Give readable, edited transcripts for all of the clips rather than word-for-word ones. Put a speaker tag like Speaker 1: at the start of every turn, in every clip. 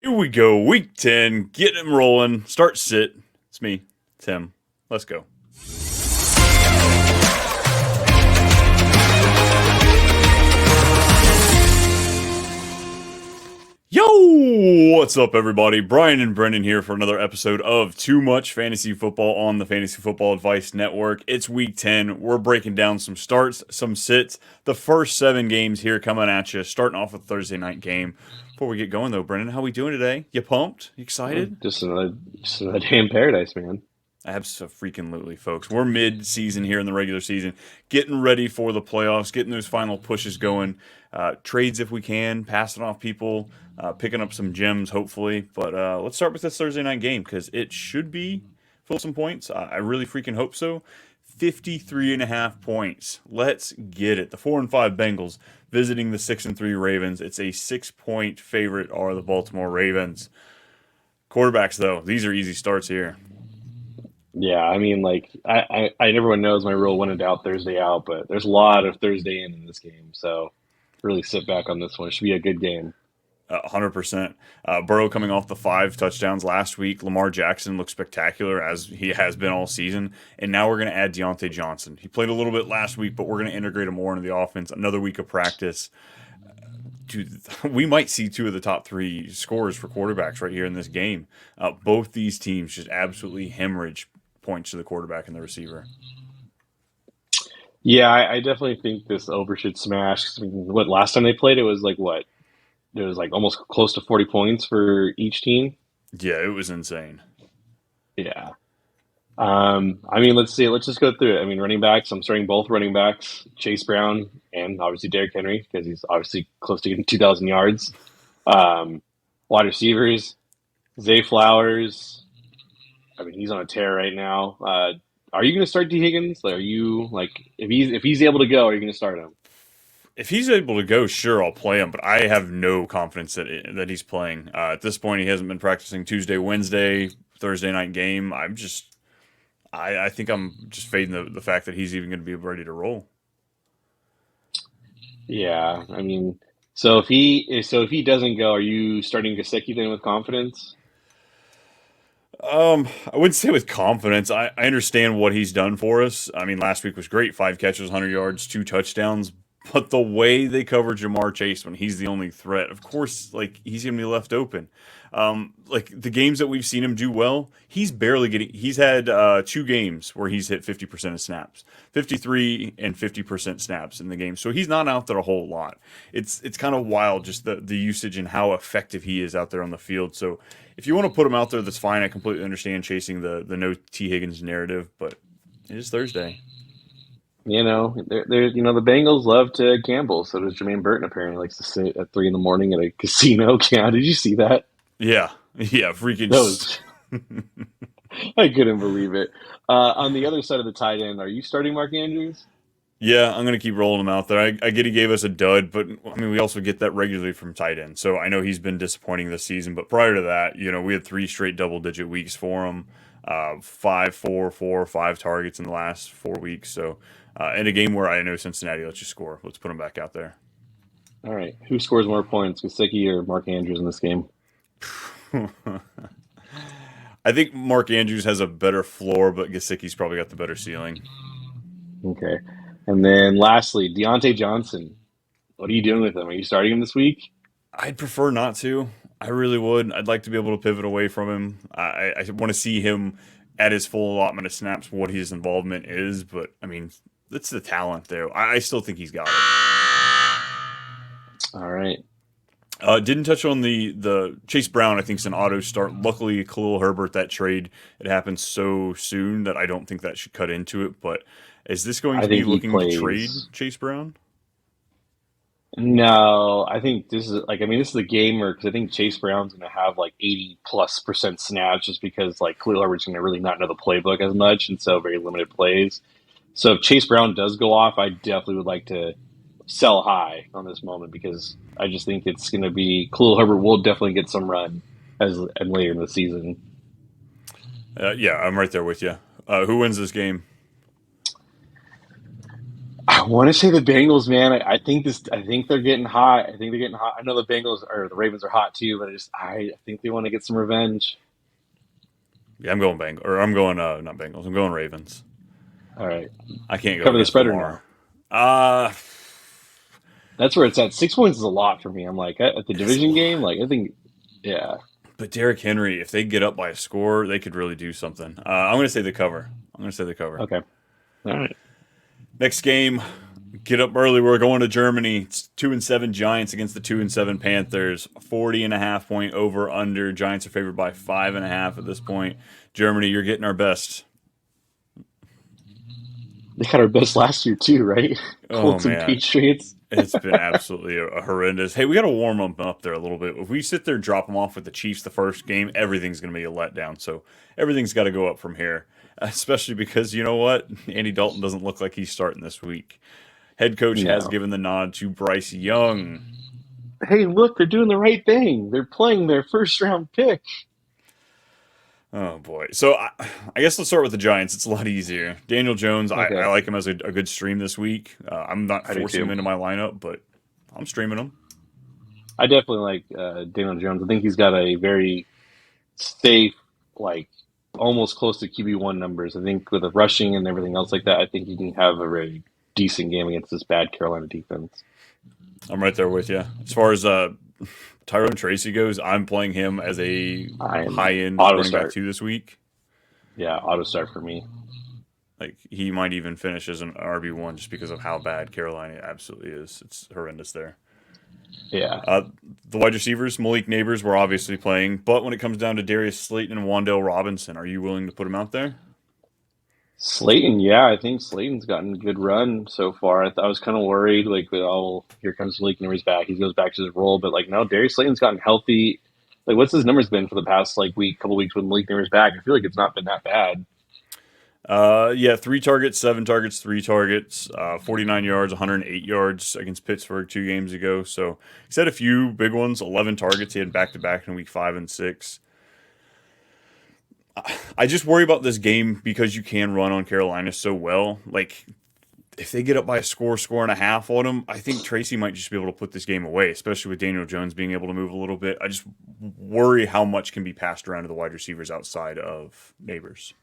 Speaker 1: Here we go, week 10, get him rolling, start sit. It's me, Tim. Let's go. Yo, what's up, everybody? Brian and Brendan here for another episode of Too Much Fantasy Football on the Fantasy Football Advice Network. It's week 10. We're breaking down some starts, some sits. The first 7 games here coming at you, starting off with a Thursday night game. Before we get going, though, Brendan, how we doing today? You pumped? You excited?
Speaker 2: Just another day in paradise, man.
Speaker 1: Absolutely, folks. We're mid-season here in the regular season, getting ready for the playoffs, getting those final pushes going. Trades if we can, passing off people, picking up some gems, hopefully. But let's start with this Thursday night game because it should be full of some points. I really freaking hope so. 53.5 points. Let's get it. The 4-5 Bengals visiting the 6-3 Ravens. It's a 6-point favorite are the Baltimore Ravens. Quarterbacks, though, these are easy starts here.
Speaker 2: Yeah, I mean, everyone knows my rule when in doubt, Thursday out, but there's a lot of Thursday in this game, so really sit back on this one. It should be a good game.
Speaker 1: 100%. Burrow coming off the 5 touchdowns last week. Lamar Jackson looked spectacular as he has been all season. And now we're going to add Deontay Johnson. He played a little bit last week, but we're going to integrate him more into the offense. Another week of practice. We might see 2 of the top 3 scorers for quarterbacks right here in this game. Both these teams just absolutely hemorrhage points to the quarterback and the receiver.
Speaker 2: Yeah, I definitely think this over should smash. 'Cause, I mean, what last time they played, it was like what? It was like almost close to 40 points for each team.
Speaker 1: Yeah, it was insane.
Speaker 2: Yeah. I mean, let's see. Let's just go through it. I mean, running backs. I'm starting both running backs, Chase Brown and obviously Derrick Henry because he's obviously close to getting 2,000 yards. Wide receivers, Zay Flowers. I mean, he's on a tear right now. Are you going to start Tee Higgins? Like, are you like if he's able to go, are you going to start him?
Speaker 1: If he's able to go, sure, I'll play him, but I have no confidence that he's playing. At this point, he hasn't been practicing Tuesday, Wednesday, Thursday night game. I think I'm just fading the fact that he's even going to be ready to roll.
Speaker 2: Yeah, I mean, so if he doesn't go, are you starting Gesicki then with confidence?
Speaker 1: I wouldn't say with confidence. I understand what he's done for us. I mean, last week was great. 5 catches, 100 yards, 2 touchdowns. But the way they cover Jamar Chase when he's the only threat, of course, like he's gonna be left open. Like the games that we've seen him do well, he's barely getting. He's had 2 games where he's hit 50% of snaps, 53 and 50% snaps in the game. So he's not out there a whole lot. It's kind of wild just the usage and how effective he is out there on the field. So if you want to put him out there, that's fine. I completely understand chasing the no Tee Higgins narrative, but it is Thursday.
Speaker 2: The Bengals love to gamble. So does Jermaine Burton apparently likes to sit at 3 in the morning at a casino. Yeah, did you see that?
Speaker 1: Yeah, yeah, freaking.
Speaker 2: That was I couldn't believe it. On the other side of the tight end, are you starting Mark Andrews?
Speaker 1: Yeah, I'm gonna keep rolling him out there. I get he gave us a dud, but I mean we also get that regularly from tight end. So I know he's been disappointing this season, but prior to that, we had 3 straight double-digit weeks for him. 5, 4, 4, 5 targets in the last 4 weeks. So in a game where I know Cincinnati lets you score, let's put him back out there.
Speaker 2: All right. Who scores more points, Gesicki or Mark Andrews in this game?
Speaker 1: I think Mark Andrews has a better floor, but Gesicki's probably got the better ceiling.
Speaker 2: Okay. And then lastly, Deontay Johnson. What are you doing with him? Are you starting him this week?
Speaker 1: I'd prefer not to. I really would. I'd like to be able to pivot away from him. I want to see him at his full allotment of snaps, what his involvement is. But, I mean, that's the talent there. I still think he's got it.
Speaker 2: All right.
Speaker 1: Didn't touch on the Chase Brown, I think, is an auto start. Luckily, Khalil Herbert, that trade, it happened so soon that I don't think that should cut into it. But is this going
Speaker 2: I
Speaker 1: to be
Speaker 2: think he
Speaker 1: looking to trade
Speaker 2: plays.
Speaker 1: Chase Brown?
Speaker 2: No, I think this is this is a gamer because I think Chase Brown's going to have like 80+% snaps just because like Khalil Herbert's going to really not know the playbook as much and so very limited plays. So if Chase Brown does go off, I definitely would like to sell high on this moment because I just think it's going to be Khalil Herbert will definitely get some run as and later in the season.
Speaker 1: Yeah, I'm right there with you. Who wins this game?
Speaker 2: I want to say the Bengals, man. I think this. I think they're getting hot. I think they're getting hot. I know the Bengals or the Ravens are hot too, but I think they want to get some revenge.
Speaker 1: Yeah, I'm going I'm going not Bengals. I'm going Ravens.
Speaker 2: All right,
Speaker 1: I can't go
Speaker 2: cover the
Speaker 1: against
Speaker 2: spread or
Speaker 1: Lamar.
Speaker 2: no?
Speaker 1: Uh
Speaker 2: That's where it's at. 6 points is a lot for me. I'm like at the
Speaker 1: it's a
Speaker 2: division game.
Speaker 1: lot.
Speaker 2: Like I think, yeah.
Speaker 1: But Derrick Henry, if they get up by a score, they could really do something. I'm going to say the cover. I'm going to say the cover.
Speaker 2: Okay. All right.
Speaker 1: Next game, get up early. We're going to Germany. It's 2-7 Giants against the 2-7 Panthers. 40.5 point over under. Giants are favored by 5.5 at this point. Germany, you're getting our best.
Speaker 2: They got our best last year too, right?
Speaker 1: Oh
Speaker 2: Colts and
Speaker 1: man,
Speaker 2: Patriots.
Speaker 1: it's been absolutely a horrendous. Hey, we got to warm them up there a little bit. If we sit there and drop them off with the Chiefs the first game, everything's going to be a letdown. So everything's got to go up from here. Especially because you know what, Andy Dalton doesn't look like he's starting this week. Head coach has
Speaker 2: No.
Speaker 1: given the nod to Bryce Young.
Speaker 2: Hey, look, they're doing the right thing. They're playing their first round pick.
Speaker 1: Oh boy. So I guess let's start with the Giants. It's a lot easier. Daniel Jones, I
Speaker 2: Okay,
Speaker 1: like him as a good stream this week. I'm not
Speaker 2: I do
Speaker 1: forcing him
Speaker 2: too.
Speaker 1: into my lineup, but I'm streaming him.
Speaker 2: I definitely like Daniel Jones. I think he's got a very safe, like almost close to QB1 numbers. I think with the rushing and everything else like that, I think he can have a very decent game against this bad Carolina defense.
Speaker 1: I'm right there with you. As far as Tyrone Tracy goes, I'm playing him as a
Speaker 2: I am
Speaker 1: high end
Speaker 2: auto
Speaker 1: running back
Speaker 2: start.
Speaker 1: two this week.
Speaker 2: Yeah, auto start for me.
Speaker 1: Like he might even finish as an RB1 just because of how bad Carolina absolutely is. It's horrendous there.
Speaker 2: Yeah.
Speaker 1: Uh, the wide receivers, Malik Neighbors, were obviously playing, but when it comes down to Darius Slayton and Wandale Robinson, are you willing to put him out there?
Speaker 2: Slayton, yeah, I think Slayton's gotten a good run so far. I was kind of worried, like, oh, here comes Malik Neighbors back. He goes back to his role, but like, no, Darius Slayton's gotten healthy. Like, what's his numbers been for the past like couple weeks with Malik Neighbors back? I feel like it's not been that bad.
Speaker 1: Yeah, 3 targets, 7 targets, 3 targets, 49 yards, 108 yards against Pittsburgh 2 games ago. So he's had a few big ones, 11 targets. He had back to back in week 5 and 6. I just worry about this game because you can run on Carolina so well. Like, if they get up by a score and a half on them, I think Tracy might just be able to put this game away, especially with Daniel Jones being able to move a little bit. I just worry how much can be passed around to the wide receivers outside of Neighbors.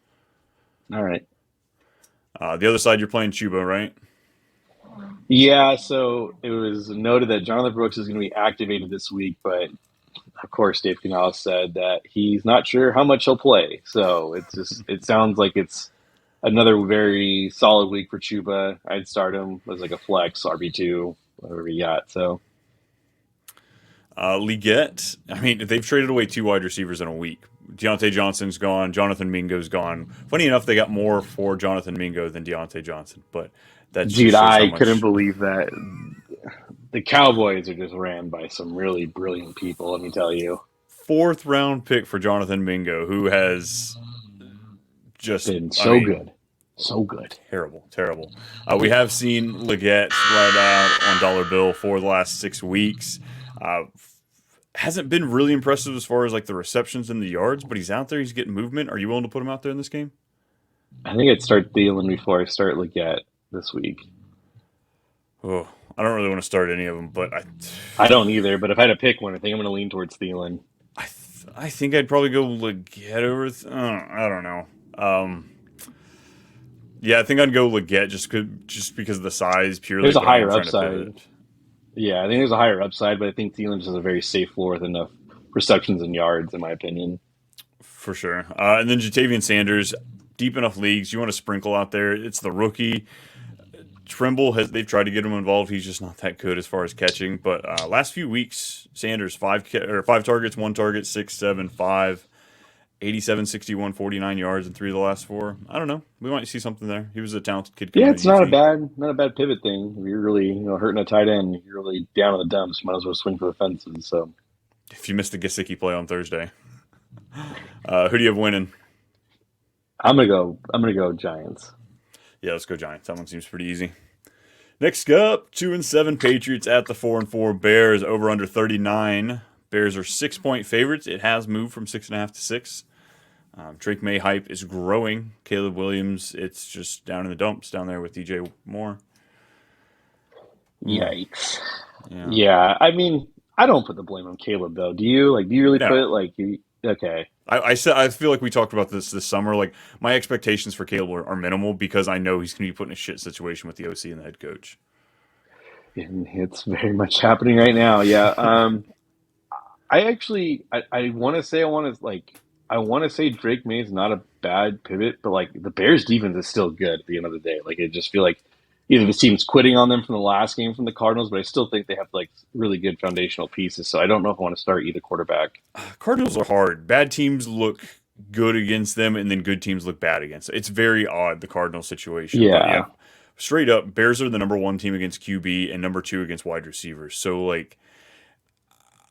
Speaker 2: All right.
Speaker 1: The other side, you're playing Chuba, right?
Speaker 2: Yeah, so it was noted that Jonathan Brooks is going to be activated this week, but of course, Dave Canales said that he's not sure how much he'll play. So it sounds like it's another very solid week for Chuba. I'd start him as like a flex RB2, whatever he got. So
Speaker 1: Leggett, I mean, they've traded away 2 wide receivers in a week. Deontay Johnson's gone. Jonathan Mingo's gone. Funny enough, they got more for Jonathan Mingo than Deontay Johnson, but that
Speaker 2: dude,
Speaker 1: just shows how
Speaker 2: I couldn't
Speaker 1: much.
Speaker 2: believe that. The Cowboys are just ran by some really brilliant people, let me tell you.
Speaker 1: Fourth round pick for Jonathan Mingo, who has just,
Speaker 2: Been
Speaker 1: I
Speaker 2: so
Speaker 1: mean,
Speaker 2: good. So good.
Speaker 1: terrible, terrible. We have seen Leggett spread out on dollar bill for the last 6 weeks. Uh, hasn't been really impressive as far as like the receptions and the yards, but he's out there. He's getting movement. Are you willing to put him out there in this game?
Speaker 2: I think I'd start Thielen before I start Leggett this week.
Speaker 1: Oh, I don't really want to start any of them, but
Speaker 2: I don't either, but if I had to pick one, I think I'm going to lean towards Thielen.
Speaker 1: I think I'd probably go Leggett over. I don't know. Yeah, I think I'd go Leggett just because of the size purely,
Speaker 2: There's a
Speaker 1: but I am
Speaker 2: higher
Speaker 1: trying to
Speaker 2: upside.
Speaker 1: pivot
Speaker 2: Yeah, I think there's a higher upside, but I think Thielen just has a very safe floor with enough receptions and yards, in my opinion.
Speaker 1: for sure. And then Jatavian Sanders, deep enough leagues. You want to sprinkle out there. It's the rookie. Trimble they've tried to get him involved. He's just not that good as far as catching. But last few weeks, Sanders 5 targets, 1 target, 6, 7, 5, 87, 61, 49 yards in 3 of the last 4. I don't know. We might see something there. He was a talented kid
Speaker 2: Yeah,
Speaker 1: coming out
Speaker 2: it's
Speaker 1: of UT.
Speaker 2: not a bad pivot thing. If you're really hurting a tight end, you're really down in the dumps. Might as well swing for the fences. So
Speaker 1: If you missed the Gesicki play on Thursday, who do you have winning?
Speaker 2: I'm gonna go Giants.
Speaker 1: Yeah, let's go Giants. That one seems pretty easy. Next up, 2-7 Patriots at the 4-4 Bears. Over under 39. Bears are 6 point favorites. It has moved from 6.5 to 6. Drake May hype is growing. Caleb Williams, it's just down in the dumps down there with DJ Moore. Mm,
Speaker 2: Yikes.
Speaker 1: yeah.
Speaker 2: Yeah, I mean, I don't put the blame on Caleb though. Do you? Like, do you really put
Speaker 1: No.
Speaker 2: it like okay?
Speaker 1: I said I feel like we talked about this summer. Like my expectations for Caleb are minimal because I know he's going to be put in a shit situation with the OC and the head coach.
Speaker 2: And it's very much happening right now. Yeah. I actually, I want to say, I want to say Drake May is not a bad pivot, but like the Bears defense is still good at the end of the day. Like, I just feel like either the team's quitting on them from the last game from the Cardinals, but I still think they have like really good foundational pieces. So I don't know if I want to start either quarterback.
Speaker 1: Cardinals are hard. Bad teams look good against them, and then good teams look bad against it. It's very odd, the Cardinal situation. But yeah,
Speaker 2: Yeah.
Speaker 1: straight up, Bears are the number one team against QB and number two against wide receivers. So like,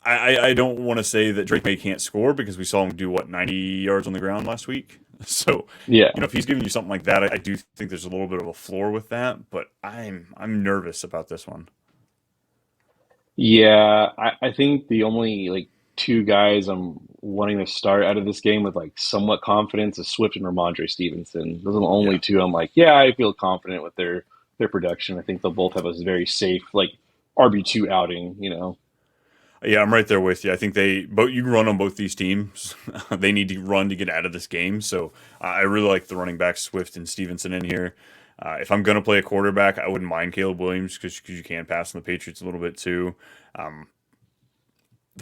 Speaker 1: I don't want to say that Drake May can't score because we saw him do what 90 yards on the ground last week. So
Speaker 2: Yeah.
Speaker 1: if he's giving you something like that, I do think there's a little bit of a floor with that. But I'm nervous about this one.
Speaker 2: Yeah. I think the only like two guys I'm wanting to start out of this game with like somewhat confidence is Swift and Ramondre Stevenson. Those are the only
Speaker 1: Yeah.
Speaker 2: two I'm like, yeah, I feel confident with their production. I think they'll both have a very safe like RB2 outing, you know.
Speaker 1: Yeah, I'm right there with you. I think you can run on both these teams. They need to run to get out of this game. So I really like the running backs Swift and Stevenson in here. If I'm going to play a quarterback, I wouldn't mind Caleb Williams because you can pass on the Patriots a little bit too. Um,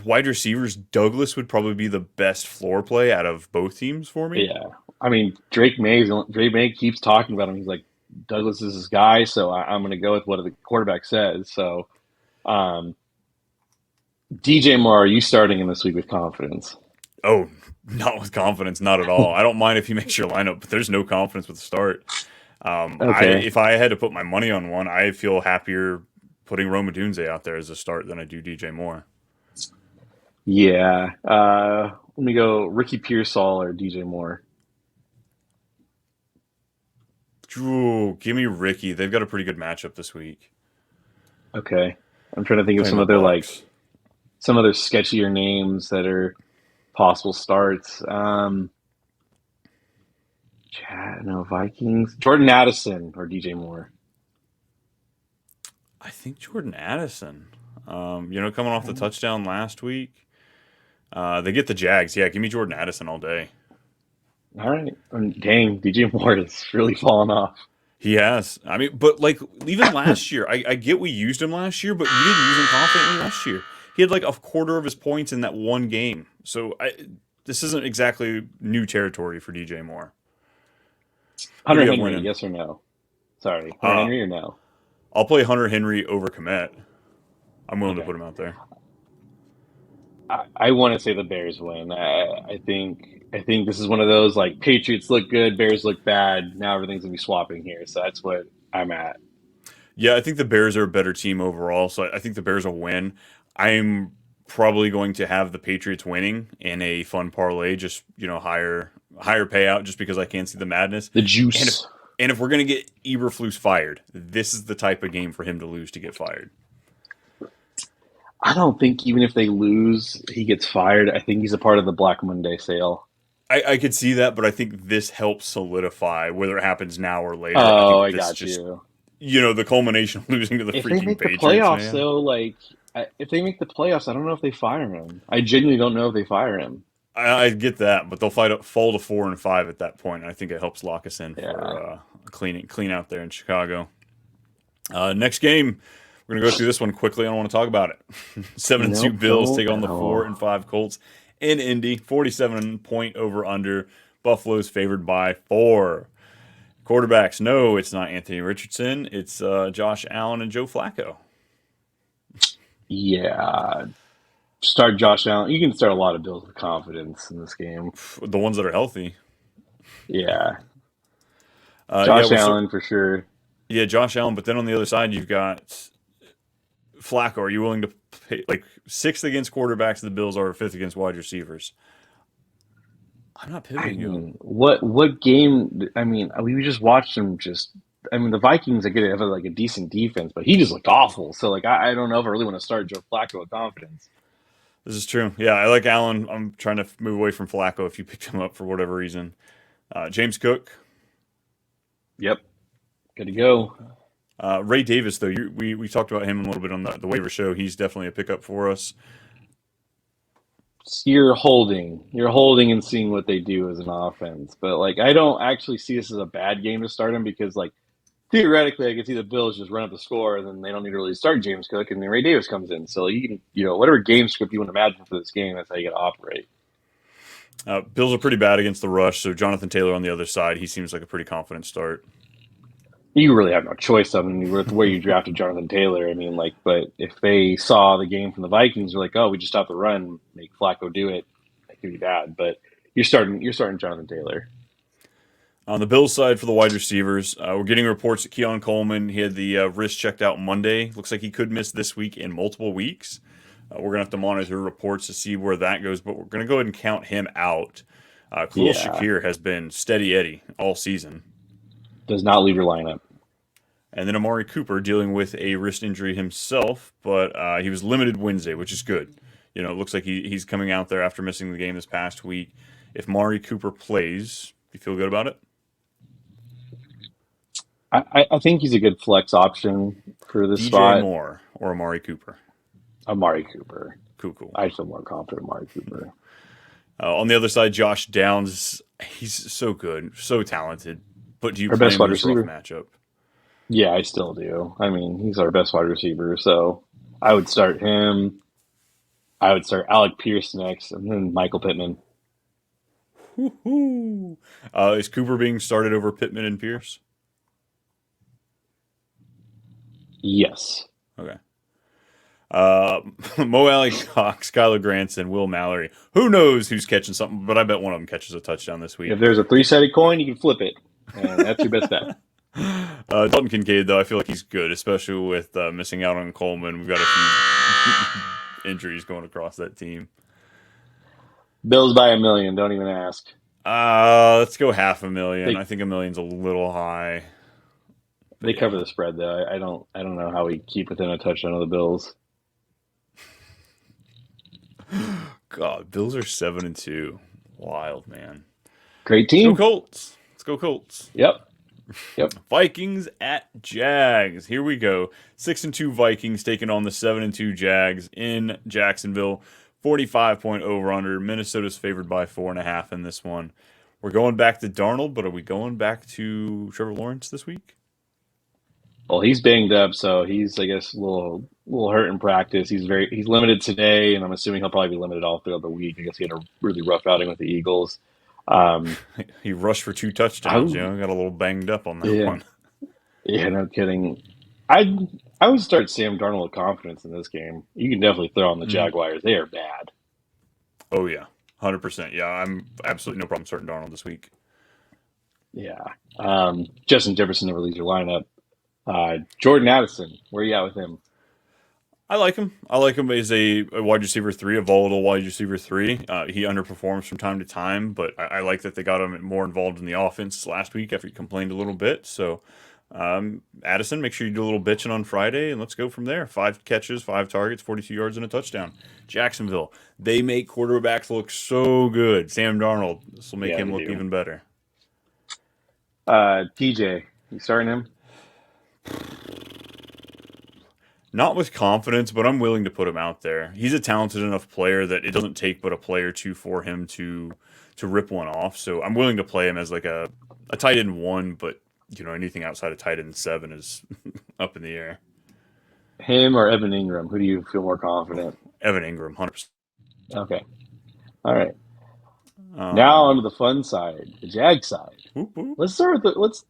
Speaker 1: Wide receivers, Douglas would probably be the best floor play out of both teams for me.
Speaker 2: Yeah. I mean, Drake May keeps talking about him. He's like, Douglas is his guy, so I'm going to go with what the quarterback says. So, um, DJ Moore, are you starting him this week with confidence?
Speaker 1: Oh, not with confidence, not at all. I don't mind if he makes your lineup, but there's no confidence with the start.
Speaker 2: Okay.
Speaker 1: If I had to put my money on one, I feel happier putting Roma Dunze out there as a start than I do DJ Moore.
Speaker 2: Yeah. Let me go Ricky Pearsall or DJ Moore.
Speaker 1: Ooh, give me Ricky. They've got a pretty good matchup this week.
Speaker 2: Okay. I'm trying to think of
Speaker 1: Playing the Bucks.
Speaker 2: some other sketchier names that are possible starts. No Vikings. Jordan Addison or DJ Moore.
Speaker 1: I think Jordan Addison. Coming off the touchdown last week. They get the Jags. Yeah, give me Jordan Addison all day.
Speaker 2: All right. Dang, DJ Moore has really fallen off.
Speaker 1: He has. I mean, but like even last year, I get we used him last year, but we didn't use him confidently last year. He had like a quarter of his points in that one game. So this isn't exactly new territory for DJ Moore. Who do
Speaker 2: Hunter
Speaker 1: you have
Speaker 2: Henry,
Speaker 1: winning?
Speaker 2: yes or no? Sorry, Hunter
Speaker 1: Uh,
Speaker 2: Henry or no?
Speaker 1: I'll play Hunter Henry over Komet. I'm willing to
Speaker 2: Okay.
Speaker 1: put him out there.
Speaker 2: I want to say the Bears win. I think this is one of those like Patriots look good, Bears look bad. Now everything's gonna be swapping here, so that's what I'm at.
Speaker 1: Yeah, I think the Bears are a better team overall, so I think the Bears will win. I'm probably going to have the Patriots winning in a fun parlay, just higher payout, just because I can't see the madness.
Speaker 2: The
Speaker 1: And if
Speaker 2: juice.
Speaker 1: and if we're gonna get Eberflus fired, this is the type of game for him to lose to get fired.
Speaker 2: I don't think even if they lose, he gets fired. I think he's a part of the Black Monday sale.
Speaker 1: I could see that, but I think this helps solidify whether it happens now or later. I
Speaker 2: Oh,
Speaker 1: think
Speaker 2: I
Speaker 1: this
Speaker 2: got
Speaker 1: just
Speaker 2: you.
Speaker 1: the culmination of losing to the
Speaker 2: If they
Speaker 1: freaking
Speaker 2: make the
Speaker 1: Patriots,
Speaker 2: playoffs,
Speaker 1: man.
Speaker 2: though, if they make the playoffs, I don't know if they fire him. I genuinely don't know if they fire him.
Speaker 1: I get that, but they'll fall to 4-5 at that point. And I think it helps lock us in for
Speaker 2: Yeah.
Speaker 1: clean out there in Chicago. Next game, we're gonna go through this one quickly. I don't want to talk about it. 7-2
Speaker 2: Nope,
Speaker 1: Bills
Speaker 2: don't
Speaker 1: take on
Speaker 2: at
Speaker 1: the
Speaker 2: all.
Speaker 1: 4-5 Colts in Indy. 47-point over under. Buffalo's favored by 4. Quarterbacks, no, it's not Anthony Richardson. It's Josh Allen and Joe Flacco.
Speaker 2: Yeah. Start Josh Allen. You can start a lot of Bills with confidence in this game.
Speaker 1: The ones that are healthy.
Speaker 2: Yeah.
Speaker 1: Yeah,
Speaker 2: Josh Allen for sure.
Speaker 1: yeah, Josh Allen. But then on the other side, you've got Flacco. Are you willing to pay like sixth against quarterbacks? The Bills are fifth against wide receivers. I'm not
Speaker 2: I
Speaker 1: pivoting you.
Speaker 2: mean, what game? I mean, we just watched him. Just, I mean, the Vikings are going to have like a decent defense, but he just looked awful. So like, I don't know if I really want to start Joe Flacco with confidence.
Speaker 1: This is true. Yeah, I like Allen. I'm trying to move away from Flacco if you picked him up for whatever reason. James Cook.
Speaker 2: Yep, good to go.
Speaker 1: Ray Davis, though, we talked about him a little bit on the waiver show. He's definitely a pickup for us.
Speaker 2: You're holding and seeing what they do as an offense. But like, I don't actually see this as a bad game to start him because like theoretically, I could see the Bills just run up the score and then they don't need to really start James Cook and then Ray Davis comes in. So you can, whatever game script you want to imagine for this game, that's how you got to operate.
Speaker 1: Bills are pretty bad against the rush, so Jonathan Taylor on the other side, he seems like a pretty confident start.
Speaker 2: You really have no choice of him with where you drafted Jonathan Taylor. I mean, like, but if they saw the game from the Vikings, they're like, oh, we just stopped the run, make Flacco do it, that could be bad. But you're starting Jonathan Taylor.
Speaker 1: On the Bills side for the wide receivers, we're getting reports that Keon Coleman, he had the wrist checked out Monday. Looks like he could miss this week and multiple weeks. We're going to have to monitor reports to see where that goes, but we're going to go ahead and count him out. Khalil Shakir has been steady Eddie all season.
Speaker 2: Does not leave your lineup.
Speaker 1: And then Amari Cooper dealing with a wrist injury himself, but he was limited Wednesday, which is good. It looks like he's coming out there after missing the game this past week. If Amari Cooper plays, do you feel good about it?
Speaker 2: I think he's a good flex option for this
Speaker 1: DJ
Speaker 2: spot.
Speaker 1: Moore or Amari Cooper?
Speaker 2: Amari Cooper.
Speaker 1: Cool.
Speaker 2: I feel more confident in Amari Cooper.
Speaker 1: On the other side, Josh Downs, he's so good, so talented. But do you
Speaker 2: Our
Speaker 1: play
Speaker 2: best
Speaker 1: him in
Speaker 2: wide
Speaker 1: this rough
Speaker 2: receiver.
Speaker 1: matchup?
Speaker 2: Yeah, I still do. I mean, he's our best wide receiver, so I would start him. I would start Alec Pierce next, and then Michael Pittman.
Speaker 1: Woo-hoo. Is Cooper being started over Pittman and Pierce?
Speaker 2: Yes.
Speaker 1: Okay. Mo Alley Cox, Skylar Granson, Will Mallory. Who knows who's catching something, but I bet one of them catches a touchdown this week.
Speaker 2: If there's a three-sided coin, you can flip it, and that's your best bet.
Speaker 1: Dalton Kincaid, though, I feel like he's good, especially with missing out on Coleman. We've got a few injuries going across that team.
Speaker 2: Bills by $1 million. Don't even ask.
Speaker 1: Let's go $500,000. I think $1 million's a little high.
Speaker 2: They cover the spread though. I don't know how we keep within a touchdown of the Bills.
Speaker 1: God, Bills are 7-2. Wild, man.
Speaker 2: Great team.
Speaker 1: Let's go Colts.
Speaker 2: Yep.
Speaker 1: Vikings at Jags. Here we go. 6-2 Vikings taking on the 7-2 Jags in Jacksonville. 45-point over/under. Minnesota's favored by 4.5 in this one. We're going back to Darnold, but are we going back to Trevor Lawrence this week?
Speaker 2: Well, he's banged up, so he's, I guess, a little hurt in practice. He's limited today, and I'm assuming he'll probably be limited all throughout the week. I guess he had a really rough outing with the Eagles.
Speaker 1: He rushed for 2 touchdowns. Got a little banged up on that one.
Speaker 2: Yeah, no kidding. I would start Sam Darnold with confidence in this game. You can definitely throw on the Jaguars. They are bad.
Speaker 1: Oh yeah, 100%. Yeah, I'm absolutely no problem starting Darnold this week.
Speaker 2: Yeah, Justin Jefferson never leaves your lineup. Jordan Addison, where are you at with him?
Speaker 1: I like him. I like him as a wide receiver 3, a volatile wide receiver 3. He underperforms from time to time, but I like that they got him more involved in the offense last week after he complained a little bit. So, Addison, make sure you do a little bitching on Friday, and let's go from there. 5 catches, 5 targets, 42 yards, and a touchdown. Jacksonville, they make quarterbacks look so good. Sam Darnold, this will make him look even better.
Speaker 2: TJ, you starting him?
Speaker 1: Not with confidence, but I'm willing to put him out there. He's a talented enough player that it doesn't take but a play or two for him to rip one off. So I'm willing to play him as like a tight end 1, but anything outside of tight end 7 is up in the air.
Speaker 2: Him or Evan Ingram? Who do you feel more confident?
Speaker 1: Evan Ingram, 100%.
Speaker 2: Okay. All right. Now onto the fun side, the Jag side. Let's start with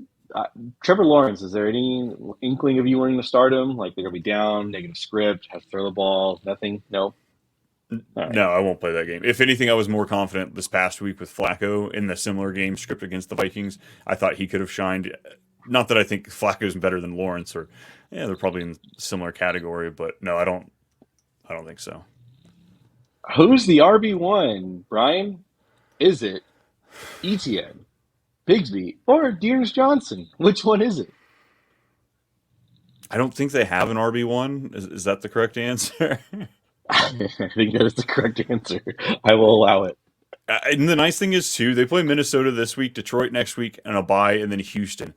Speaker 2: Trevor Lawrence. Is there any inkling of you wanting to start him? Like they're gonna be down, negative script, have to throw the ball, nothing? No.
Speaker 1: Right. No, I won't play that game. If anything, I was more confident this past week with Flacco in the similar game script against the Vikings. I thought he could have shined. Not that I think Flacco's better than Lawrence, or they're probably in a similar category, but no, I don't think so.
Speaker 2: Who's the RB1, Brian? Is it ETN, Bigsby, or Dearness Johnson? Which one is it?
Speaker 1: I don't think they have an RB1. Is that the correct answer?
Speaker 2: I think that is the correct answer. I will allow it.
Speaker 1: And the nice thing is, too, they play Minnesota this week, Detroit next week, and a bye, and then Houston.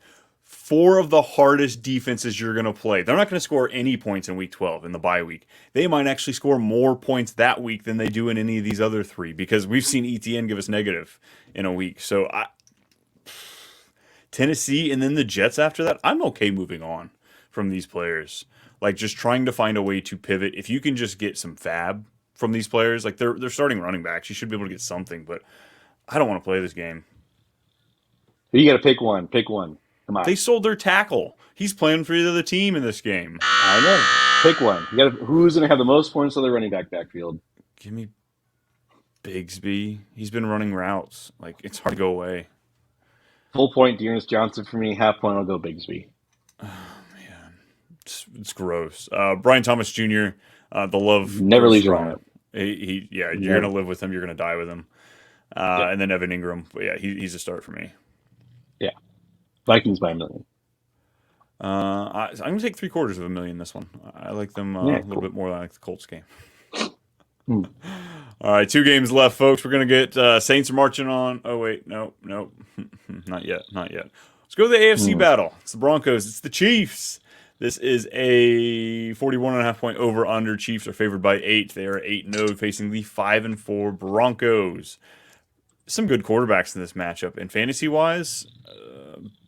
Speaker 1: four of the hardest defenses you're going to play. They're not going to score any points in week 12 in the bye week. They might actually score more points that week than they do in any of these other three because we've seen ETN give us negative in a week. So Tennessee and then the Jets after that, I'm okay moving on from these players. Like just trying to find a way to pivot. If you can just get some fab from these players, like they're starting running backs, you should be able to get something, but I don't want to play this game.
Speaker 2: You got to pick one. Pick one. Come on.
Speaker 1: They sold their tackle. He's playing for the other team in this game.
Speaker 2: I know. Pick one. You got to. Who's going to have the most points on the running back backfield?
Speaker 1: Give me Bigsby. He's been running routes. Like it's hard to go away.
Speaker 2: Full point, Dearness Johnson for me. Half point, I'll go Bigsby.
Speaker 1: Oh man, it's gross. Brian Thomas Jr. The love
Speaker 2: never leaves your lineup.
Speaker 1: You're gonna live with him. You're gonna die with him. And then Evan Ingram. But yeah, he's a start for me.
Speaker 2: Yeah, Vikings by $1 million.
Speaker 1: I'm gonna take $750,000 this one. I like them a little bit more than I like the Colts game. All right, 2 games left, folks. We're gonna get Saints are marching on. Oh wait, no, not yet. Let's go to the AFC battle. It's the Broncos. It's the Chiefs. This is a 41.5 point over under. Chiefs are favored by 8. They are 8-0 facing the 5-4 Broncos. Some good quarterbacks in this matchup. And fantasy wise,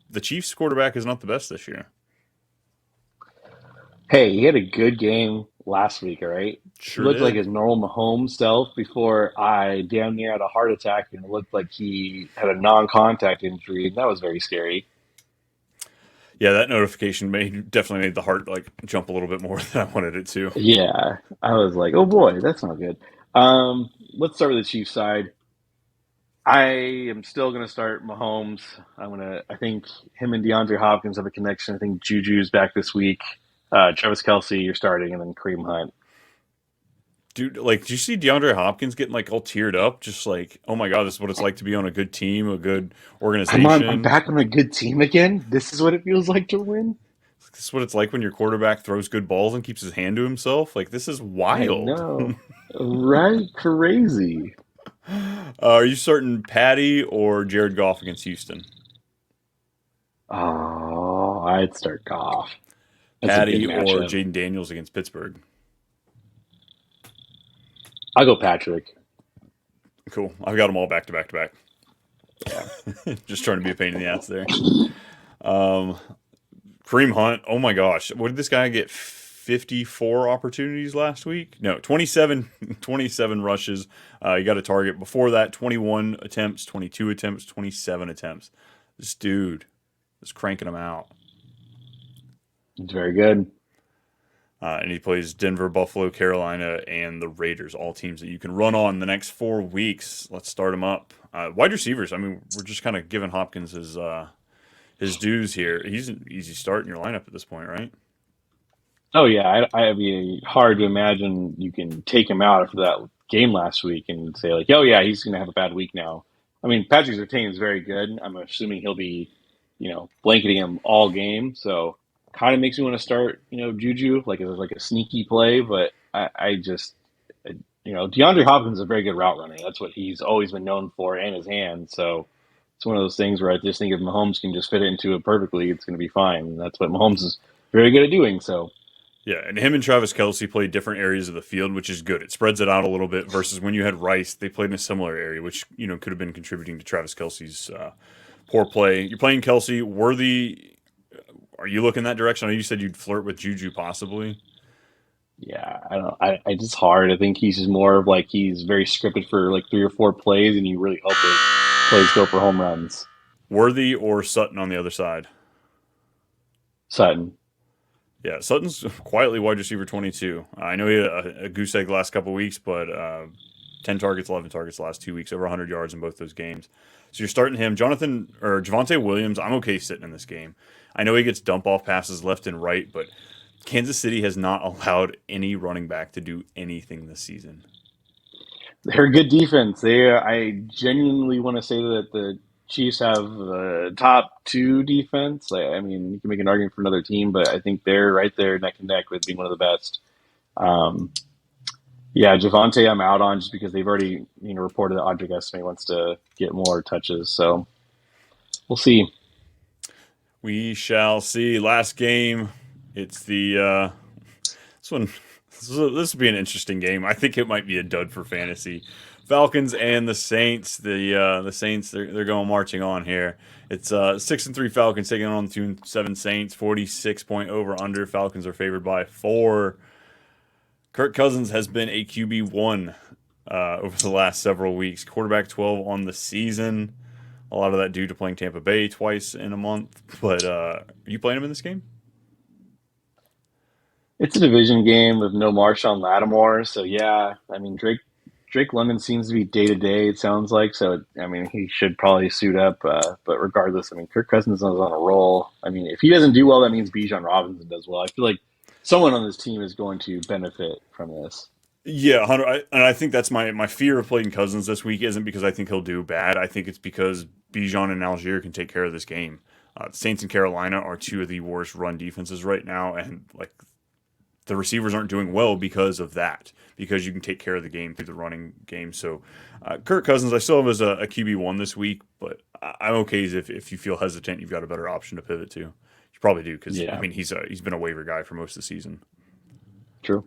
Speaker 1: the Chiefs quarterback is not the best this year.
Speaker 2: Hey, he had a good game last week, all right?
Speaker 1: Sure
Speaker 2: He looked
Speaker 1: did.
Speaker 2: like his normal Mahomes self before I damn near had a heart attack and it looked like he had a non-contact injury. That was very scary.
Speaker 1: Yeah, that notification definitely made the heart like jump a little bit more than I wanted it to.
Speaker 2: Yeah, I was like, oh boy, that's not good. Let's start with the Chiefs side. I am still going to start Mahomes. I think him and DeAndre Hopkins have a connection. I think Juju's back this week. Travis Kelce, you're starting, and then Kareem Hunt.
Speaker 1: Dude, like, did you see DeAndre Hopkins getting like all teared up? Just like, oh my God, this is what it's like to be on a good team, a good organization.
Speaker 2: I'm back on a good team again. This is what it feels like to win.
Speaker 1: This is what it's like when your quarterback throws good balls and keeps his hand to himself. Like, this is wild.
Speaker 2: I know. Right? Crazy.
Speaker 1: Are you starting Patty or Jared Goff against Houston?
Speaker 2: Oh, I'd start Goff. That's
Speaker 1: Patty or Jaden Daniels against Pittsburgh?
Speaker 2: I'll go Patrick.
Speaker 1: Cool. I've got them all back to back to back.
Speaker 2: Yeah.
Speaker 1: Just trying to be a pain in the ass there. Kareem Hunt. Oh my gosh. What did this guy get? 54 opportunities last week? No, 27 rushes. He got a target. Before that, 21 attempts, 22 attempts, 27 attempts. This dude is cranking them out.
Speaker 2: It's very good.
Speaker 1: And he plays Denver, Buffalo, Carolina, and the Raiders, all teams that you can run on the next 4 weeks. Let's start him up. Wide receivers, I mean, we're just kind of giving Hopkins his dues here. He's an easy start in your lineup at this point, right?
Speaker 2: Oh, yeah. I'd be hard to imagine you can take him out after that game last week and say, like, oh, yeah, he's going to have a bad week now. I mean, Patrick Surtain is very good. I'm assuming he'll be, blanketing him all game. So kind of makes me want to start, Juju, like a sneaky play. But I just, DeAndre Hopkins is a very good route runner. That's what he's always been known for, and his hands. So it's one of those things where I just think if Mahomes can just fit it into it perfectly, it's going to be fine. And that's what Mahomes is very good at doing. So.
Speaker 1: Yeah, and him and Travis Kelce played different areas of the field, which is good. It spreads it out a little bit versus when you had Rice, they played in a similar area, which could have been contributing to Travis Kelce's poor play. You're playing Kelce. Worthy, are you looking that direction? I know you said you'd flirt with Juju possibly.
Speaker 2: Yeah, I don't. I just hard. I think he's just more of like he's very scripted for like 3 or 4 plays, and you really hope his plays go for home runs.
Speaker 1: Worthy or Sutton on the other side?
Speaker 2: Sutton.
Speaker 1: Yeah, Sutton's quietly wide receiver 22. I know he had a goose egg the last couple of weeks, but 10 targets, 11 targets the last 2 weeks, over 100 yards in both those games. So you're starting him. Javonte Williams, I'm okay sitting in this game. I know he gets dump-off passes left and right, but Kansas City has not allowed any running back to do anything this season.
Speaker 2: They're a good defense. I genuinely want to say that the Chiefs have the top 2 defense. I mean, you can make an argument for another team, but I think they're right there neck and neck with being one of the best. Yeah, Javonte I'm out on just because they've already reported that Audric Esme wants to get more touches. So we'll see.
Speaker 1: We shall see. Last game. It's the this one. This will be an interesting game. I think it might be a dud for fantasy. Falcons and the Saints. The Saints they're going marching on here. It's 6-3 Falcons taking on the 2-7 Saints. 46 point over under. Falcons are favored by 4. Kirk Cousins has been a QB1 over the last several weeks. Quarterback 12 on the season. A lot of that due to playing Tampa Bay twice in a month. But are you playing him in this game?
Speaker 2: It's a division game with no Marshawn Lattimore, so yeah. I mean, Drake London seems to be day to day. It sounds like so. I mean, he should probably suit up. But regardless, I mean, Kirk Cousins is on a roll. I mean, if he doesn't do well, that means Bijan Robinson does well. I feel like someone on this team is going to benefit from this.
Speaker 1: Yeah, and I think that's my fear of playing Cousins this week isn't because I think he'll do bad. I think it's because Bijan and Algier can take care of this game. The Saints and Carolina are two of the worst run defenses right now, and like the receivers aren't doing well because of that. Because you can take care of the game through the running game. So, Kirk Cousins, I still have as a QB1 this week, but I'm okay if you feel hesitant, you've got a better option to pivot to. You probably do because
Speaker 2: Yeah,
Speaker 1: I mean he's been a waiver guy for most of the season.
Speaker 2: true.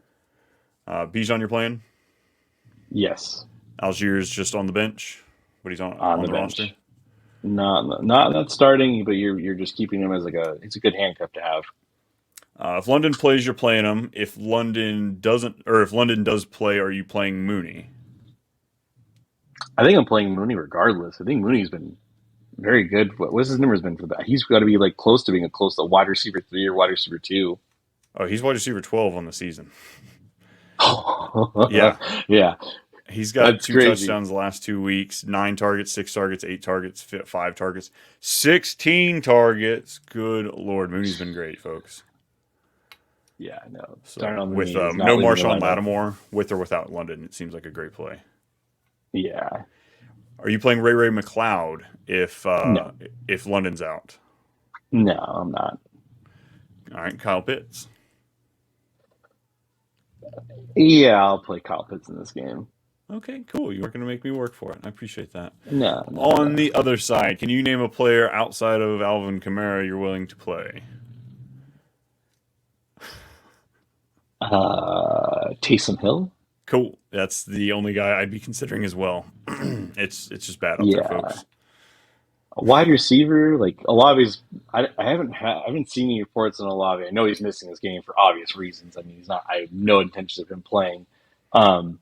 Speaker 1: Bijan, you're playing.
Speaker 2: Yes,
Speaker 1: Algier's just on the bench, but he's
Speaker 2: on
Speaker 1: on
Speaker 2: the
Speaker 1: the roster.
Speaker 2: bench. Not starting, but you're just keeping him as like it's a good handcuff to have.
Speaker 1: If London plays, you're playing him. If London doesn't, or if London does play, are you playing Mooney?
Speaker 2: I think I'm playing Mooney regardless. I think Mooney's been very good. What's his numbers been for that? He's got to be like close to being a close to wide receiver 3 or wide receiver 2.
Speaker 1: Oh, he's wide receiver 12 on the season. Yeah,
Speaker 2: Yeah,
Speaker 1: he's got
Speaker 2: that's
Speaker 1: 2
Speaker 2: crazy.
Speaker 1: touchdowns the last 2 weeks, 9 targets, 6 targets, 8 targets, 5 targets, 16 targets. Good Lord, Mooney's been great, folks.
Speaker 2: Yeah, no.
Speaker 1: So
Speaker 2: Darnell
Speaker 1: with
Speaker 2: Mooney is not
Speaker 1: no
Speaker 2: leaving the
Speaker 1: Marshawn
Speaker 2: lineup.
Speaker 1: Lattimore, with or without London, it seems like a great play.
Speaker 2: Yeah.
Speaker 1: Are you playing Ray McLeod
Speaker 2: No.
Speaker 1: if London's out?
Speaker 2: No, I'm not.
Speaker 1: All right, Kyle Pitts.
Speaker 2: Yeah, I'll play Kyle Pitts in this game.
Speaker 1: Okay, cool. You weren't going to make me work for it. I appreciate that.
Speaker 2: No, no,
Speaker 1: On
Speaker 2: no.
Speaker 1: the other side, can you name a player outside of Alvin Kamara you're willing to play?
Speaker 2: Taysom Hill?
Speaker 1: Cool. That's the only guy I'd be considering as well. It's just bad up there,
Speaker 2: Yeah.
Speaker 1: folks.
Speaker 2: A wide receiver, like Olave's. I haven't seen any reports on Olave. I know he's missing this game for obvious reasons. I mean, he's not. I have no intention of him playing. Um,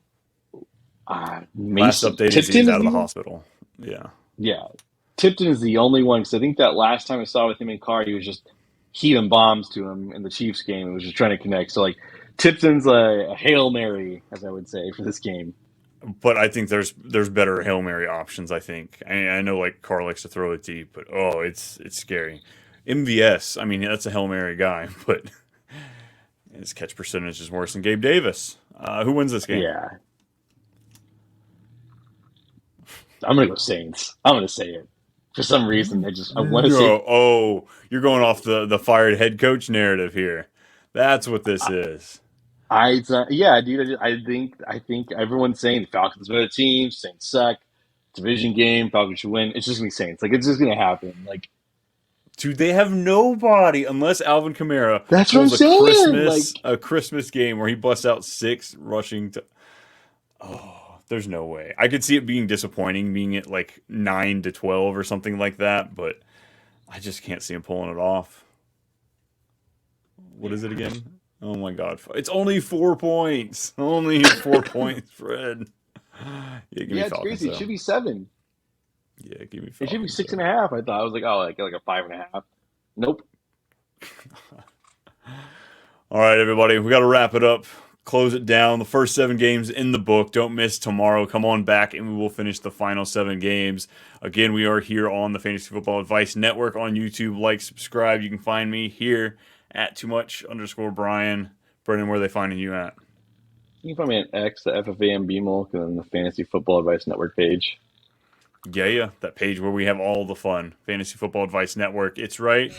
Speaker 1: Last
Speaker 2: Mason
Speaker 1: update is
Speaker 2: Tipton
Speaker 1: he's
Speaker 2: is
Speaker 1: out of the
Speaker 2: the
Speaker 1: hospital. Yeah.
Speaker 2: yeah. Tipton is the only one because I think that last time I saw with him in Carr, he was just heaving bombs to him in the Chiefs game. He was just trying to connect. So like Tipton's a hail mary, as I would say, for this game.
Speaker 1: But I think there's better Hail Mary options, I think. I know like Carr likes to throw it deep, but oh, it's scary. MVS, I mean, that's a Hail Mary guy, but his catch percentage is worse than Gabe Davis. Who wins this game?
Speaker 2: Yeah, I'm gonna go Saints. I'm gonna say it. For some reason, I want to say
Speaker 1: No, oh, you're going off the fired head coach narrative here. That's what this is.
Speaker 2: yeah, dude. I think everyone's saying the Falcons are a better team. Saints suck. Division game. Falcons should win. It's just gonna be Saints. Like it's just gonna happen. Like
Speaker 1: Dude, they have nobody unless Alvin Kamara
Speaker 2: that's what I'm
Speaker 1: pulls
Speaker 2: saying. Like
Speaker 1: A Christmas game where he busts out 6 rushing to. Oh, there's no way. I could see it being disappointing, being at like 9-12 or something like that, but I just can't see him pulling it off. What is it again? Oh my God! It's only 4 points. Only 4 points, Fred. Yeah, give me
Speaker 2: yeah, it's
Speaker 1: Falcons
Speaker 2: crazy. It
Speaker 1: though.
Speaker 2: should be 7.
Speaker 1: Yeah, give me
Speaker 2: It should be
Speaker 1: Falcons
Speaker 2: six
Speaker 1: though.
Speaker 2: and a half. I thought I was like, oh, like a 5.5. Nope.
Speaker 1: All right, everybody, we got to wrap it up. Close it down. The first 7 games in the book. Don't miss tomorrow. Come on back, and we will finish the final 7 games. Again, we are here on the Fantasy Football Advice Network on YouTube. Like, subscribe. You can find me here at too much_Brian. Brendan, where are they finding you at?
Speaker 2: You can find me at X, the FFAM BMOLK, and then the Fantasy Football Advice Network page.
Speaker 1: Yeah, that page where we have all the fun. Fantasy Football Advice Network. It's right